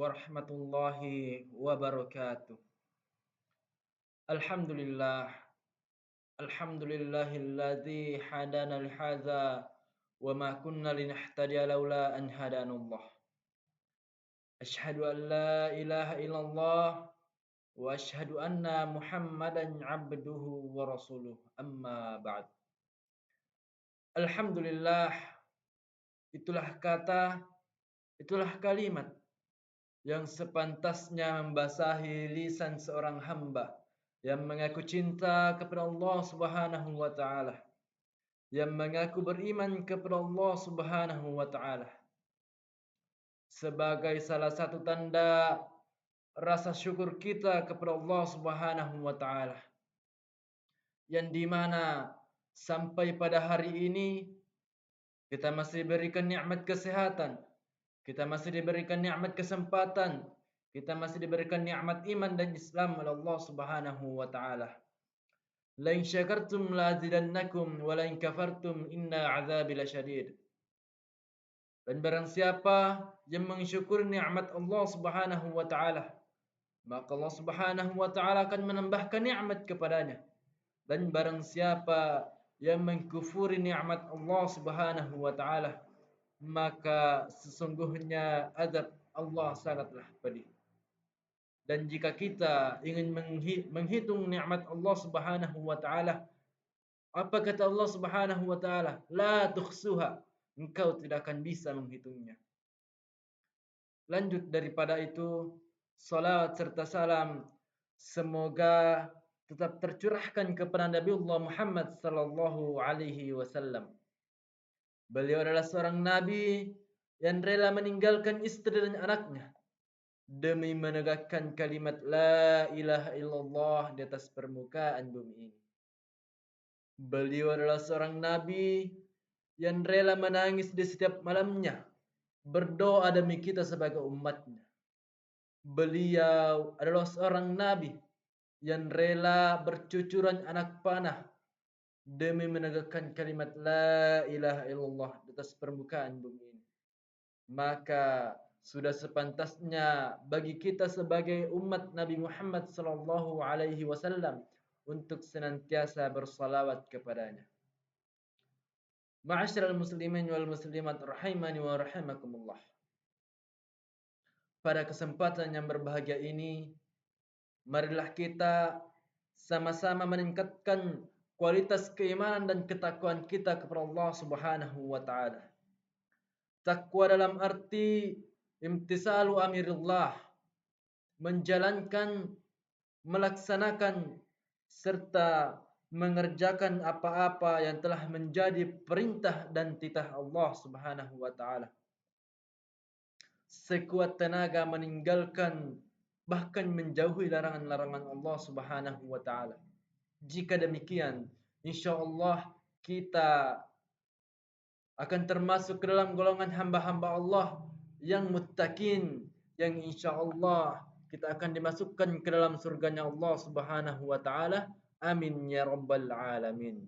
warahmatullahi wabarakatuh. Alhamdulillah, alhamdulillahilladzi hadana lihadza wa ma kunna linahtadiya laula an hadanallah. Asyhadu an la ilaha illallah wa asyhadu anna Muhammadan abduhu wa rasuluh. Amma ba'd. Alhamdulillah, itulah kata, itulah kalimat yang sepantasnya membasahi lisan seorang hamba yang mengaku cinta kepada Allah Subhanahu wa taala, yang mengaku beriman kepada Allah Subhanahu wa taala, sebagai salah satu tanda rasa syukur kita kepada Allah Subhanahu wa taala, yang dimana sampai pada hari ini kita masih diberikan nikmat kesehatan, kita masih diberikan nikmat kesempatan, kita masih diberikan nikmat iman dan Islam oleh Allah Subhanahu wa taala. La in syakartum la azidannakum wa la in kafartum inna 'adzabi lasyadid. Dan barang siapa yang mensyukuri nikmat Allah Subhanahu wa taala, maka Allah Subhanahu wa taala akan menambahkan nikmat kepadanya. Dan barang siapa yang mengkufuri nikmat Allah Subhanahu wa taala, maka sesungguhnya azab Allah sangatlah pedih. Dan jika kita ingin menghitung nikmat Allah Subhanahu wa taala, apa kata Allah Subhanahu wa taala? La tuhsuha. Engkau tidak akan bisa menghitungnya. Lanjut daripada itu, salawat serta salam semoga tetap tercurahkan kepada Nabi Allah Muhammad sallallahu alaihi wasallam. Beliau adalah seorang nabi yang rela meninggalkan istri dan anaknya demi menegakkan kalimat la ilaha illallah di atas permukaan bumi ini. Beliau adalah seorang nabi yang rela menangis di setiap malamnya, berdoa demi kita sebagai umatnya. Beliau adalah seorang nabi yang rela bercucuran anak panah demi menegakkan kalimat la ilaha illallah di atas permukaan bumi ini. Maka sudah sepantasnya bagi kita sebagai umat Nabi Muhammad sallallahu alaihi wasallam untuk senantiasa bersalawat kepadanya. Ma'asyiral muslimin wal muslimat rahimani wa rahimakumullah. Pada kesempatan yang berbahagia ini, marilah kita sama-sama meningkatkan kualitas keimanan dan ketakwaan kita kepada Allah Subhanahu wa taala. Takwa dalam arti imtisalu amirillah, menjalankan, melaksanakan, serta mengerjakan apa-apa yang telah menjadi perintah dan titah Allah Subhanahu wa taala. Sekuat tenaga meninggalkan bahkan menjauhi larangan-larangan Allah Subhanahu wa taala. Jika demikian, insyaallah kita akan termasuk ke dalam golongan hamba-hamba Allah yang muttaqin, yang insyaallah kita akan dimasukkan ke dalam surganya Allah Subhanahu wa taala. Amin ya rabbal alamin.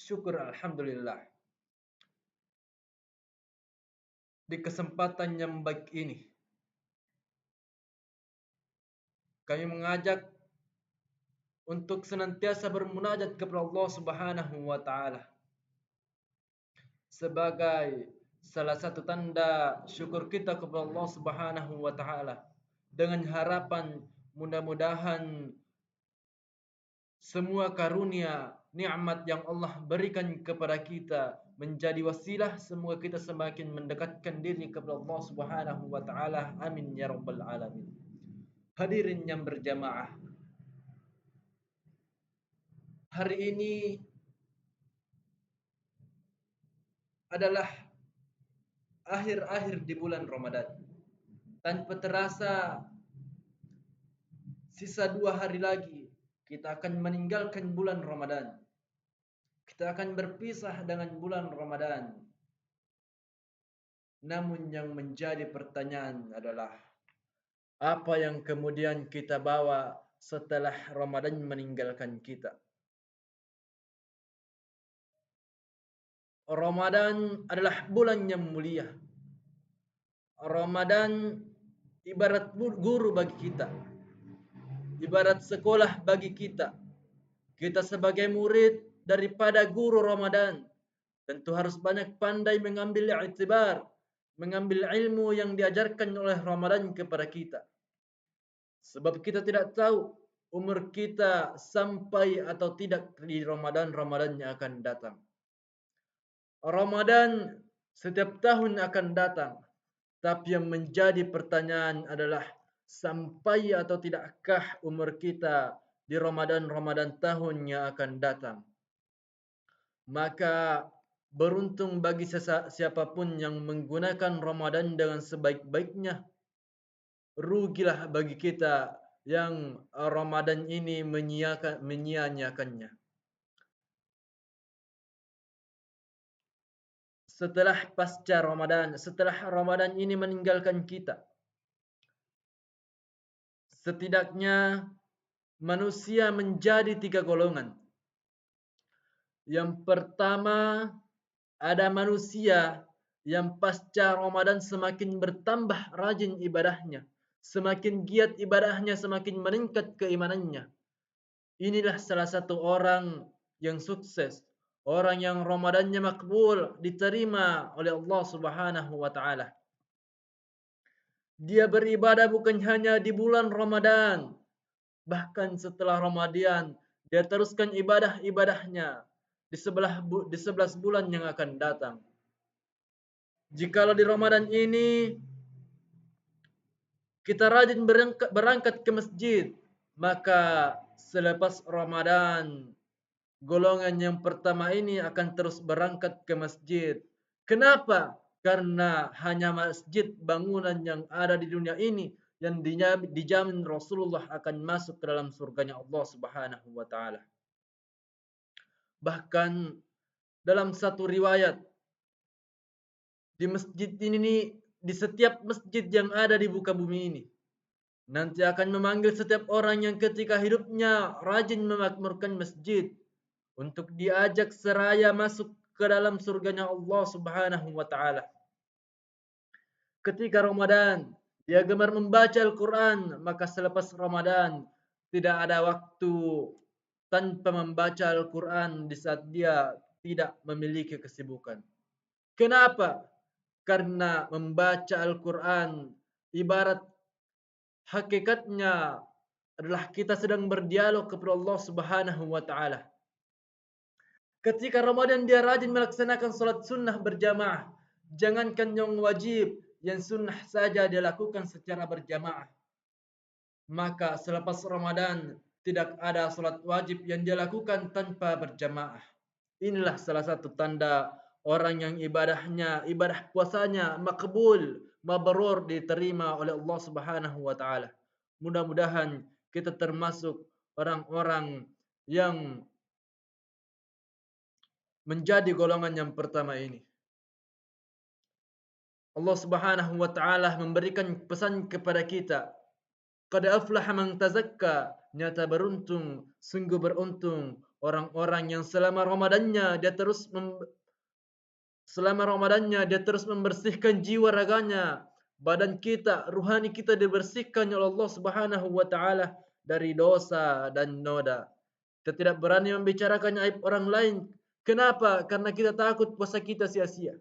Syukur alhamdulillah. Di kesempatan yang baik ini, kami mengajak untuk senantiasa bermunajat kepada Allah Subhanahu wa taala sebagai salah satu tanda syukur kita kepada Allah Subhanahu wa taala, dengan harapan mudah-mudahan semua karunia nikmat yang Allah berikan kepada kita menjadi wasilah semoga kita semakin mendekatkan diri kepada Allah Subhanahu wa taala. Amin ya rabbal alamin. Hadirin yang berjamaah, hari ini adalah akhir-akhir di bulan Ramadan. Tanpa terasa, sisa 2 hari lagi kita akan meninggalkan bulan Ramadan. Kita akan berpisah dengan bulan Ramadan. Namun yang menjadi pertanyaan adalah, apa yang kemudian kita bawa setelah Ramadan meninggalkan kita? Ramadan adalah bulan yang mulia. Ramadan ibarat guru bagi kita, ibarat sekolah bagi kita. Kita sebagai murid daripada guru Ramadan tentu harus banyak pandai mengambil i'tibar, mengambil ilmu yang diajarkan oleh Ramadan kepada kita. Sebab kita tidak tahu umur kita sampai atau tidak di Ramadan yang akan datang. Ramadan setiap tahun akan datang. Tapi yang menjadi pertanyaan adalah sampai atau tidakkah umur kita di Ramadan tahun yang akan datang. Maka beruntung bagi siapapun yang menggunakan Ramadan dengan sebaik-baiknya. Rugilah bagi kita yang Ramadan ini menyia-nyiakannya. Setelah Ramadan ini meninggalkan kita, setidaknya manusia menjadi 3 golongan. Yang pertama, ada manusia yang pasca Ramadan semakin bertambah rajin ibadahnya, semakin giat ibadahnya, semakin meningkat keimanannya. Inilah salah satu orang yang sukses, orang yang Ramadannya makbul, diterima oleh Allah Subhanahu wa taala. Dia beribadah bukan hanya di bulan Ramadan, bahkan setelah Ramadan dia teruskan ibadah-ibadahnya di 11 bulan yang akan datang. Jikalau di Ramadan ini kita rajin berangkat ke masjid, maka selepas Ramadan golongan yang pertama ini akan terus berangkat ke masjid. Kenapa? Karena hanya masjid bangunan yang ada di dunia ini yang dijamin Rasulullah akan masuk ke dalam surganya Allah Subhanahu wa taala. Bahkan dalam satu riwayat, di masjid ini, di setiap masjid yang ada di muka bumi ini, nanti akan memanggil setiap orang yang ketika hidupnya rajin memakmurkan masjid untuk diajak seraya masuk ke dalam surganya Allah Subhanahu wa taala. Ketika Ramadan, dia gemar membaca Al-Quran, maka selepas Ramadan tidak ada waktu tanpa membaca Al-Quran di saat dia tidak memiliki kesibukan. Kenapa? Karena membaca Al-Quran ibarat hakikatnya adalah kita sedang berdialog kepada Allah Subhanahu wa taala. Ketika Ramadan dia rajin melaksanakan salat sunnah berjamaah. Jangankan yang wajib, yang sunnah saja dia lakukan secara berjamaah. Maka selepas Ramadan tidak ada salat wajib yang dia lakukan tanpa berjamaah. Inilah salah satu tanda orang yang ibadah puasanya makbul, mabrur, diterima oleh Allah Subhanahu wa taala. Mudah-mudahan kita termasuk orang-orang yang menjadi golongan yang pertama ini. Allah Subhanahu wa taala memberikan pesan kepada kita, qad aflaha man tazakka, nyata beruntung, sungguh beruntung orang-orang yang selama Ramadannya dia terus membersihkan jiwa raganya, badan kita, ruhani kita dibersihkan oleh Allah Subhanahu wa taala dari dosa dan noda. Kita tidak berani membicarakan aib orang lain. Kenapa? Karena kita takut puasa kita sia-sia.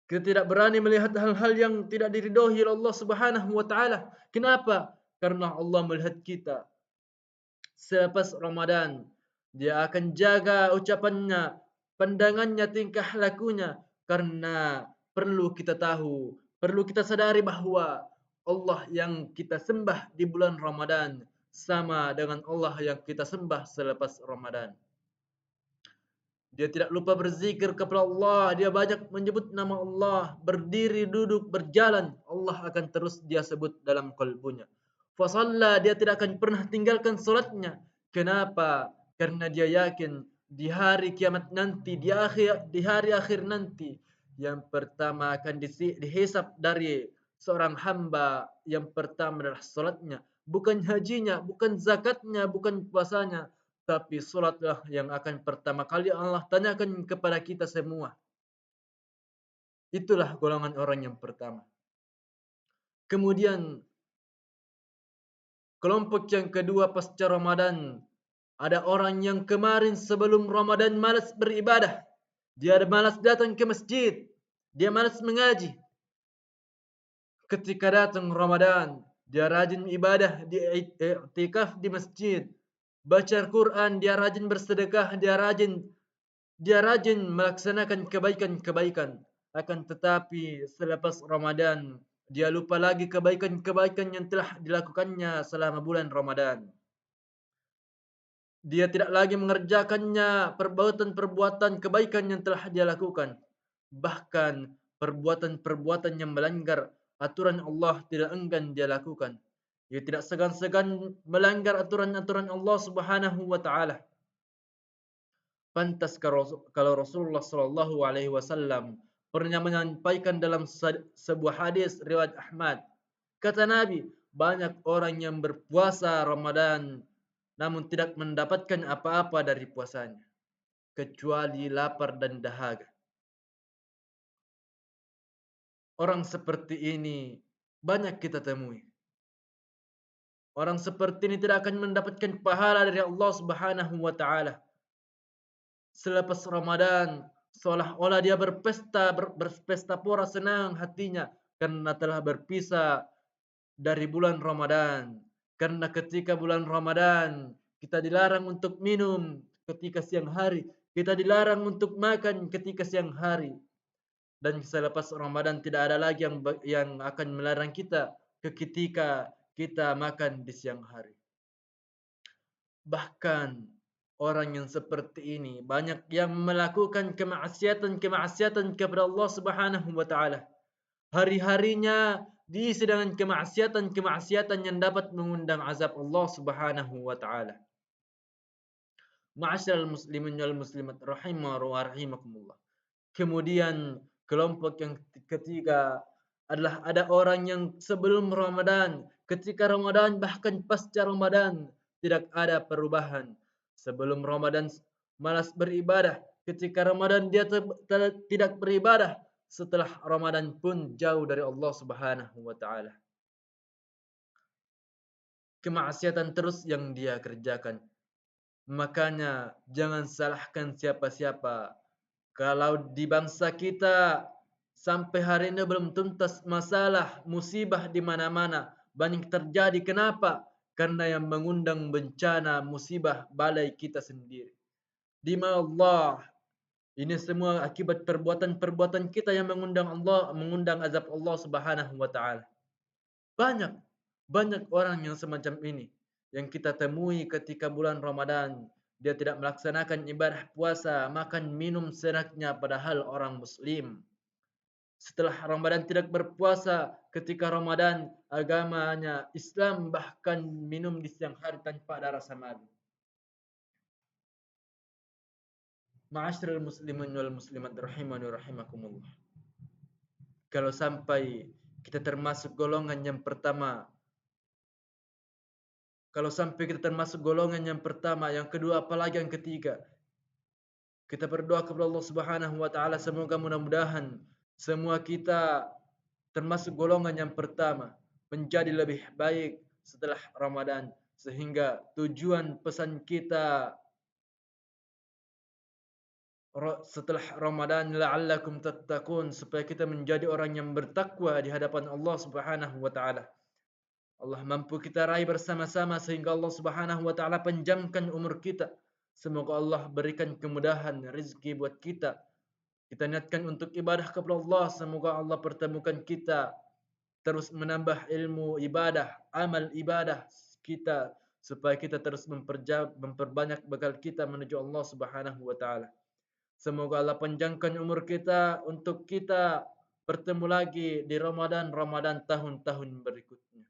Kita tidak berani melihat hal-hal yang tidak diridhoi oleh Allah Subhanahu wa taala. Kenapa? Karena Allah melihat kita. Selepas Ramadan, dia akan jaga ucapannya, pandangannya, tingkah lakunya, karena perlu kita tahu, perlu kita sadari bahwa Allah yang kita sembah di bulan Ramadan sama dengan Allah yang kita sembah selepas Ramadan. Dia tidak lupa berzikir kepada Allah. Dia banyak menyebut nama Allah. Berdiri, duduk, berjalan. Allah akan terus dia sebut dalam kalbunya. Fasalla, dia tidak akan pernah tinggalkan solatnya. Kenapa? Karena dia yakin di hari kiamat nanti, di hari akhir nanti, yang pertama akan dihisap dari seorang hamba, yang pertama adalah solatnya. Bukan hajinya, bukan zakatnya, bukan puasanya, tapi solatlah yang akan pertama kali Allah tanyakan kepada kita semua. Itulah golongan orang yang pertama. Kemudian kelompok yang kedua pasca Ramadan, ada orang yang kemarin sebelum Ramadan malas beribadah. Dia malas datang ke masjid. Dia malas mengaji. Ketika datang Ramadan, dia rajin ibadah di i'tikaf di masjid. Baca Al-Quran, dia rajin bersedekah, dia rajin melaksanakan kebaikan-kebaikan. Akan tetapi selepas Ramadan, dia lupa lagi kebaikan-kebaikan yang telah dilakukannya selama bulan Ramadan. Dia tidak lagi mengerjakannya perbuatan-perbuatan kebaikan yang telah dia lakukan. Bahkan perbuatan-perbuatan yang melanggar aturan Allah tidak enggan dia lakukan. Dia tidak segan-segan melanggar aturan-aturan Allah Subhanahu wa taala. Pantas kalau Rasulullah sallallahu alaihi wasallam pernah menyampaikan dalam sebuah hadis riwayat Ahmad. Kata Nabi, banyak orang yang berpuasa Ramadan namun tidak mendapatkan apa-apa dari puasanya kecuali lapar dan dahaga. Orang seperti ini banyak kita temui. Orang seperti ini tidak akan mendapatkan pahala dari Allah Subhanahu wa taala. Selepas Ramadan, seolah-olah dia berpesta pora senang hatinya karena telah berpisah dari bulan Ramadan. Karena ketika bulan Ramadan, kita dilarang untuk minum ketika siang hari. Kita dilarang untuk makan ketika siang hari. Dan selepas Ramadan tidak ada lagi yang akan melarang kita ketika kita makan di siang hari. Bahkan orang yang seperti ini banyak yang melakukan kemaksiatan kepada Allah Subhanahu wa taala. Hari-harinya diisi dengan kemaksiatan yang dapat mengundang azab Allah Subhanahu wa taala. Ma'asyiral muslimin wal muslimat rahimakumullah. Kemudian kelompok yang ketiga adalah ada orang yang sebelum Ramadan, ketika Ramadan bahkan pasca Ramadan tidak ada perubahan. Sebelum Ramadan malas beribadah, ketika Ramadan dia tidak beribadah, setelah Ramadan pun jauh dari Allah Subhanahu wa taala. Kemaksiatan terus yang dia kerjakan. Makanya jangan salahkan siapa-siapa. Kalau di bangsa kita sampai hari ini belum tuntas masalah musibah di mana-mana banyak terjadi. Kenapa? Karena yang mengundang bencana musibah balai kita sendiri. Di mana Allah, ini semua akibat perbuatan-perbuatan kita yang mengundang azab Allah Subhanahu wa taala. Banyak orang yang semacam ini yang kita temui ketika bulan Ramadan. Dia tidak melaksanakan ibadah puasa, makan minum seenaknya padahal orang muslim. Setelah Ramadan tidak berpuasa, ketika Ramadan agamanya Islam bahkan minum di siang hari tanpa ada rasa malu. Ma'asyiral muslimin wal muslimat rahimani wa rahimakumullah. Kalau sampai kita termasuk golongan yang pertama, yang kedua, apalagi yang ketiga. Kita berdoa kepada Allah Subhanahu wa taala semoga mudah-mudahan semua kita termasuk golongan yang pertama menjadi lebih baik setelah Ramadan sehingga tujuan pesan kita setelah Ramadan la'allakum tattaqun supaya kita menjadi orang yang bertakwa di hadapan Allah Subhanahu wa taala. Allah mampu kita raih bersama-sama sehingga Allah Subhanahu wa taala panjangkan umur kita. Semoga Allah berikan kemudahan rezeki buat kita. Kita niatkan untuk ibadah kepada Allah. Semoga Allah pertemukan kita terus menambah ilmu ibadah, amal ibadah kita supaya kita terus memperbanyak bekal kita menuju Allah Subhanahu wa taala. Semoga Allah panjangkan umur kita untuk kita bertemu lagi di Ramadan tahun-tahun berikutnya.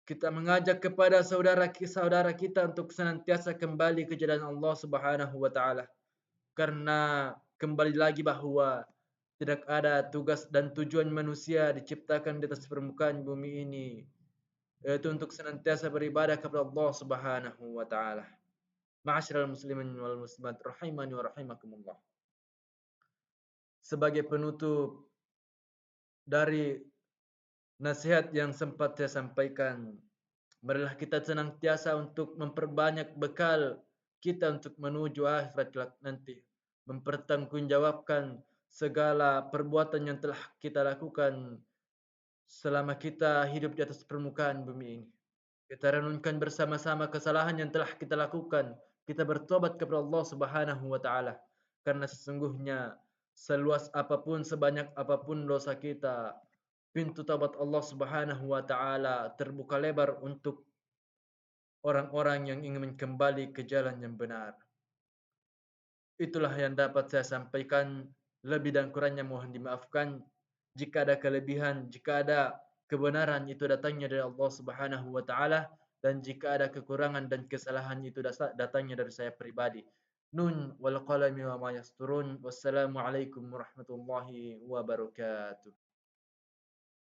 Kita mengajak kepada saudara kita untuk senantiasa kembali ke jalan Allah Subhanahu wa taala. Karena kembali lagi bahwa tidak ada tugas dan tujuan manusia diciptakan di atas permukaan bumi ini yaitu untuk senantiasa beribadah kepada Allah Subhanahu wa taala. Ma'asyiral muslimin wal muslimat rahimani wa rahimakumullah. Sebagai penutup, dari nasihat yang sempat saya sampaikan. Marilah kita senantiasa untuk memperbanyak bekal kita untuk menuju akhirat kelak nanti. Mempertanggungjawabkan segala perbuatan yang telah kita lakukan selama kita hidup di atas permukaan bumi ini. Kita renungkan bersama-sama kesalahan yang telah kita lakukan. Kita bertobat kepada Allah Subhanahu wa taala. Karena sesungguhnya seluas apapun, sebanyak apapun dosa kita, pintu taubat Allah Subhanahu wa taala terbuka lebar untuk orang-orang yang ingin kembali ke jalan yang benar. Itulah yang dapat saya sampaikan. Lebih dan kurangnya mohon dimaafkan. Jika ada kelebihan, jika ada kebenaran, itu datangnya dari Allah Subhanahu wa taala, dan jika ada kekurangan dan kesalahan, itu datangnya dari saya pribadi. Nun wal qalami wa ma yasturun. Wassalamualaikum warahmatullahi wabarakatuh.